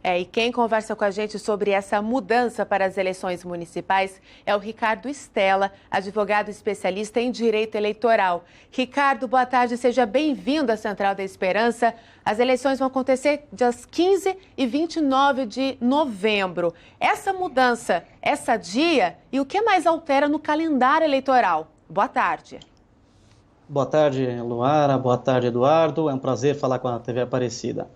E quem conversa com a gente sobre essa mudança para as eleições municipais é o Ricardo Stella, advogado especialista em direito eleitoral. Ricardo, boa tarde, seja bem-vindo à Central da Esperança. As eleições vão acontecer dias 15 e 29 de novembro. Essa mudança, essa dia e o que mais altera no calendário eleitoral? Boa tarde. Boa tarde, Luara. Boa tarde, Eduardo. É um prazer falar com a TV Aparecida.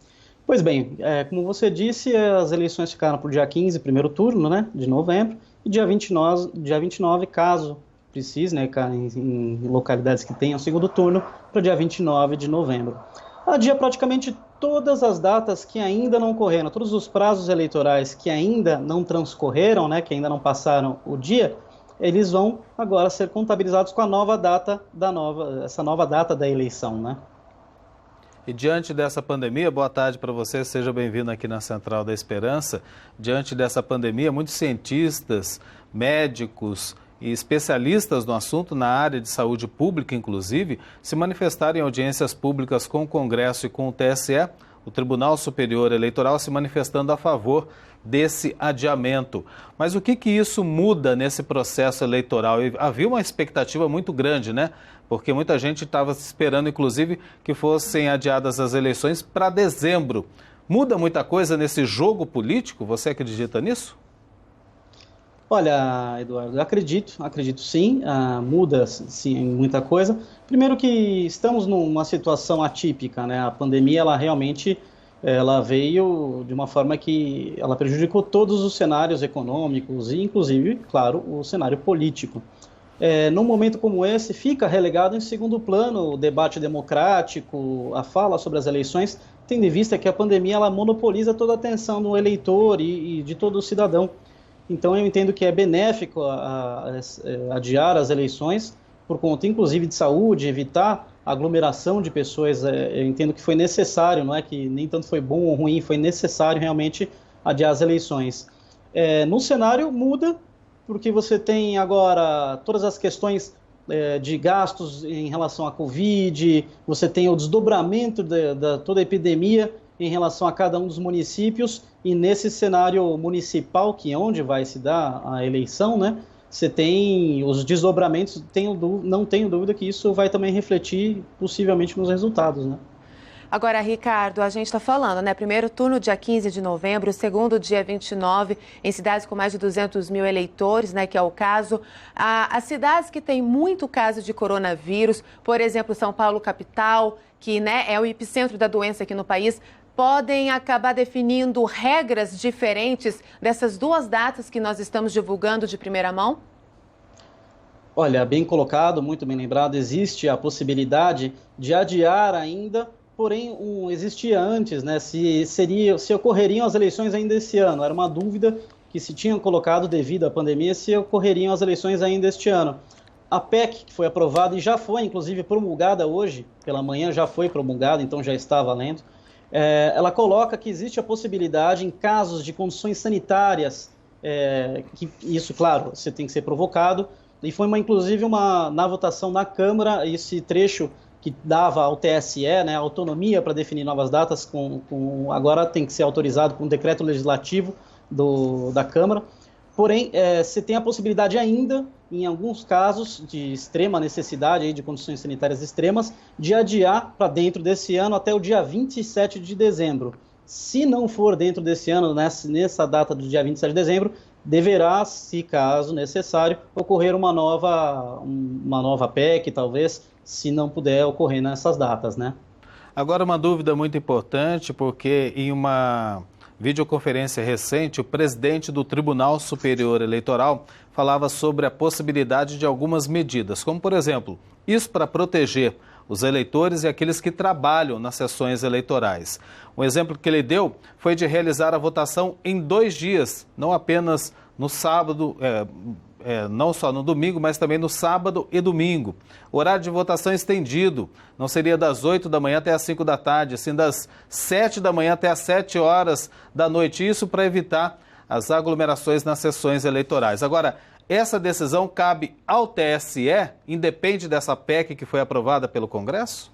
Pois bem, como você disse, as eleições ficaram para o dia 15, primeiro turno, né, de novembro, e dia 29, caso precise, né, em localidades que tenham segundo turno, para o dia 29 de novembro. Adia praticamente todas as datas que ainda não ocorreram, todos os prazos eleitorais que ainda não transcorreram, né, que ainda não passaram o dia, eles vão agora ser contabilizados com a nova data essa nova data da eleição, né? E diante dessa pandemia, boa tarde para você, seja bem-vindo aqui na Central da Esperança. Diante dessa pandemia, muitos cientistas, médicos e especialistas no assunto, na área de saúde pública inclusive, se manifestaram em audiências públicas com o Congresso e com o TSE, o Tribunal Superior Eleitoral se manifestando a favor desse adiamento. Mas o que isso muda nesse processo eleitoral? E havia uma expectativa muito grande, né? Porque muita gente estava esperando, inclusive, que fossem adiadas as eleições para dezembro. Muda muita coisa nesse jogo político? Você acredita nisso? Olha, Eduardo, eu acredito sim, muda sim muita coisa. Primeiro que estamos numa situação atípica, né? A pandemia, ela veio de uma forma que ela prejudicou todos os cenários econômicos e, inclusive, claro, o cenário político. Num momento como esse, fica relegado em segundo plano o debate democrático, a fala sobre as eleições, tendo em vista que a pandemia ela monopoliza toda a atenção do eleitor e de todo o cidadão. Então, eu entendo que é benéfico adiar as eleições, por conta, inclusive, de saúde, evitar aglomeração de pessoas. Eu entendo que foi necessário, não é que nem tanto foi bom ou ruim, foi necessário realmente adiar as eleições. No cenário muda, porque você tem agora todas as questões de gastos em relação à Covid, você tem o desdobramento da toda a epidemia em relação a cada um dos municípios, e nesse cenário municipal, que é onde vai se dar a eleição, né, você tem os desdobramentos, não tenho dúvida que isso vai também refletir possivelmente nos resultados, né? Agora, Ricardo, a gente está falando, né? Primeiro turno dia 15 de novembro, segundo dia 29, em cidades com mais de 200 mil eleitores, né? Que é o caso. As cidades que têm muito caso de coronavírus, por exemplo, São Paulo capital, que, né, é o epicentro da doença aqui no país, podem acabar definindo regras diferentes dessas duas datas que nós estamos divulgando de primeira mão? Olha, bem colocado, muito bem lembrado, existe a possibilidade de adiar ainda, porém existia antes, né, se ocorreriam as eleições ainda esse ano. Era uma dúvida que se tinham colocado devido à pandemia, se ocorreriam as eleições ainda este ano. A PEC, que foi aprovada e já foi, inclusive, promulgada hoje, pela manhã já foi promulgada, então já está valendo, ela coloca que existe a possibilidade, em casos de condições sanitárias, que isso, claro, você tem que ser provocado, e foi inclusive na votação na Câmara, esse trecho que dava ao TSE, né, autonomia para definir novas datas, agora tem que ser autorizado com um decreto legislativo da Câmara. Porém, você tem a possibilidade ainda, em alguns casos de extrema necessidade, de condições sanitárias extremas, de adiar para dentro desse ano até o dia 27 de dezembro. Se não for dentro desse ano, nessa data do dia 27 de dezembro, deverá, se caso necessário, ocorrer uma nova PEC, talvez, se não puder ocorrer nessas datas, né? Agora, uma dúvida muito importante, porque em uma videoconferência recente, o presidente do Tribunal Superior Eleitoral falava sobre a possibilidade de algumas medidas, como, por exemplo, isso para proteger os eleitores e aqueles que trabalham nas sessões eleitorais. Um exemplo que ele deu foi de realizar a votação em 2 dias, não apenas no sábado, não só no domingo, mas também no sábado e domingo. O horário de votação estendido não seria das 8 da manhã até as 5 da tarde, sim das 7 da manhã até as 7 horas da noite. Isso para evitar as aglomerações nas sessões eleitorais. Agora, essa decisão cabe ao TSE, independe dessa PEC que foi aprovada pelo Congresso?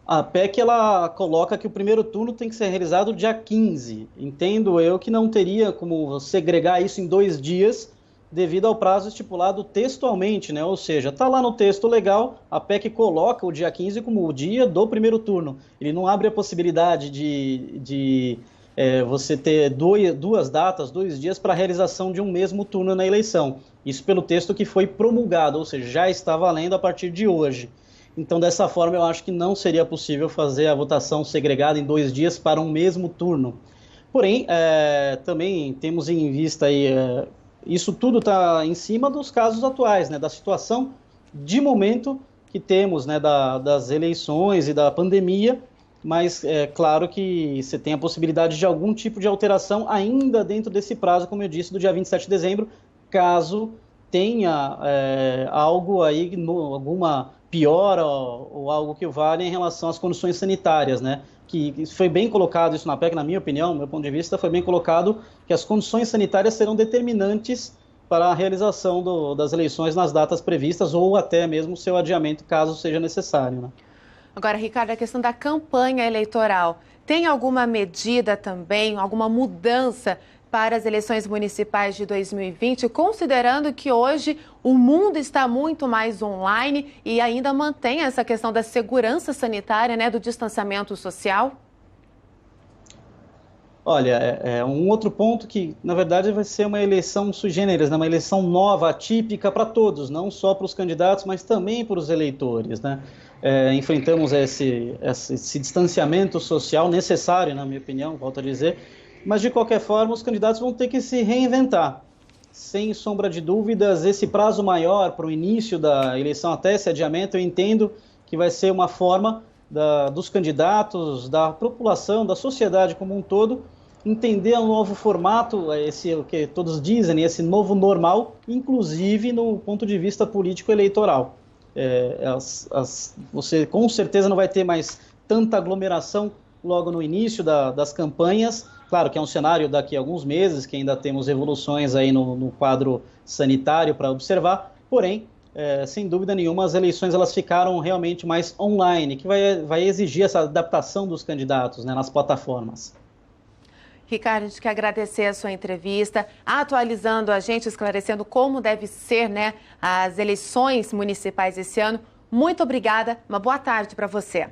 A PEC, ela coloca que o primeiro turno tem que ser realizado dia 15. Entendo eu que não teria como segregar isso em 2 dias, devido ao prazo estipulado textualmente, né? Ou seja, está lá no texto legal, a PEC coloca o dia 15 como o dia do primeiro turno. Ele não abre a possibilidade de você ter duas datas, 2 dias para a realização de um mesmo turno na eleição. Isso pelo texto que foi promulgado, ou seja, já está valendo a partir de hoje. Então, dessa forma, eu acho que não seria possível fazer a votação segregada em 2 dias para um mesmo turno. Porém, também temos em vista aí, isso tudo está em cima dos casos atuais, né, da situação de momento que temos, né, das eleições e da pandemia, mas é claro que você tem a possibilidade de algum tipo de alteração ainda dentro desse prazo, como eu disse, do dia 27 de dezembro, caso tenha algo aí, alguma piora ou algo que vale em relação às condições sanitárias, né? Que foi bem colocado isso na PEC, na minha opinião, meu ponto de vista, foi bem colocado que as condições sanitárias serão determinantes para a realização das eleições nas datas previstas ou até mesmo seu adiamento, caso seja necessário, né? Agora, Ricardo, a questão da campanha eleitoral, tem alguma medida também, alguma mudança para as eleições municipais de 2020, considerando que hoje o mundo está muito mais online e ainda mantém essa questão da segurança sanitária, né, do distanciamento social? Olha, é um outro ponto que, na verdade, vai ser uma eleição sui generis, né? Uma eleição nova, atípica para todos, não só para os candidatos, mas também para os eleitores, né? Enfrentamos esse distanciamento social necessário, na minha opinião, volto a dizer, mas, de qualquer forma, os candidatos vão ter que se reinventar. Sem sombra de dúvidas, esse prazo maior para o início da eleição, até esse adiamento, eu entendo que vai ser uma forma dos candidatos, da população, da sociedade como um todo, entender um novo formato, o que todos dizem, esse novo normal, inclusive no ponto de vista político-eleitoral. Você com certeza não vai ter mais tanta aglomeração logo no início das campanhas. Claro que é um cenário daqui a alguns meses, que ainda temos evoluções aí no quadro sanitário para observar, porém, sem dúvida nenhuma, as eleições elas ficaram realmente mais online, que vai exigir essa adaptação dos candidatos, né, nas plataformas. Ricardo, a gente quer agradecer a sua entrevista, atualizando a gente, esclarecendo como deve ser, né, as eleições municipais esse ano. Muito obrigada, uma boa tarde para você.